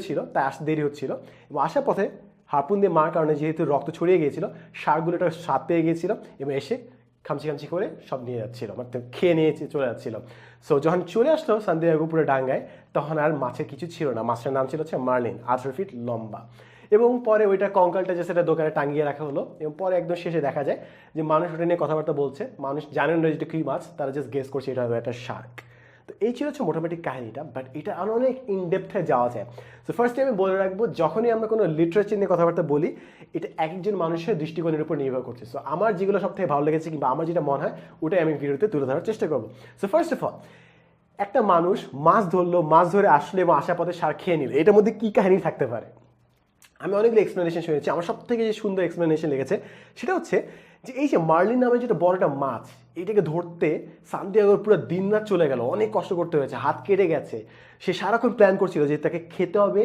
ছিল, তাই আসতে দেরি হচ্ছিল এবং আসার পথে হারপুন দিয়ে মারার কারণে যেহেতু রক্ত ছড়িয়ে গিয়েছিল, শার্কগুলো একটা স্বাদ পেয়ে গিয়েছিল এবং এসে খামচি খামচি করে সব নিয়ে যাচ্ছিল, মানে খেয়ে নিয়ে চলে যাচ্ছিল। সো যখন চলে আসলো সান্তিয়াগো পুরো ডাঙ্গায়, তখন আর মাছের কিছু ছিল না। মাছটার নাম ছিল হচ্ছে মার্লিন, 18 ফিট লম্বা। এবং পরে ওইটা কঙ্কালটা যে সেটা দোকানে টাঙিয়ে রাখা হলো এবং পরে একদম শেষে দেখা যায় যে মানুষ ওটা নিয়ে কথাবার্তা বলছে, মানুষ জানেন না যেটা কী মাছ, তারা জাস্ট গেস করছে এটা হবে একটা শার্ক। তো এই ছিল হচ্ছে মোটামুটি কাহিনিটা, বাট এটা আরও অনেক ইনডেপথে যাওয়া যায়। সো ফার্স্টে আমি বলে রাখবো, যখনই আমরা কোনো লিটারেচার নিয়ে কথাবার্তা বলি, এটা একজন মানুষের দৃষ্টিকোণের উপর নির্ভর করছে। সো আমার যেগুলো সব থেকে ভালো লেগেছে কিংবা আমার যেটা মনে হয়, ওটাই আমি ভিডিওতে তুলে ধরার চেষ্টা করবো। সো ফার্স্ট অফ অল, একটা মানুষ মাছ ধরলো, মাছ ধরে আসলো এবং আসার পথে সার খেয়ে নিল, এটার মধ্যে কী কাহিনী থাকতে পারে? আমি অনেকগুলো এক্সপ্লেনেশন শুনেছি, আমার সব থেকে যে সুন্দর এক্সপ্লেনেশন লেগেছে সেটা হচ্ছে যে এই যে মার্লিন নামে যেটা বড় একটা মাছ, এটাকে ধরতে সান্তিয়াগোর পুরো দিন রাত চলে গেল, অনেক কষ্ট করতে হয়েছে, হাত কেটে গেছে। সে সারাক্ষণ প্ল্যান করছিল যে তাকে খেতে হবে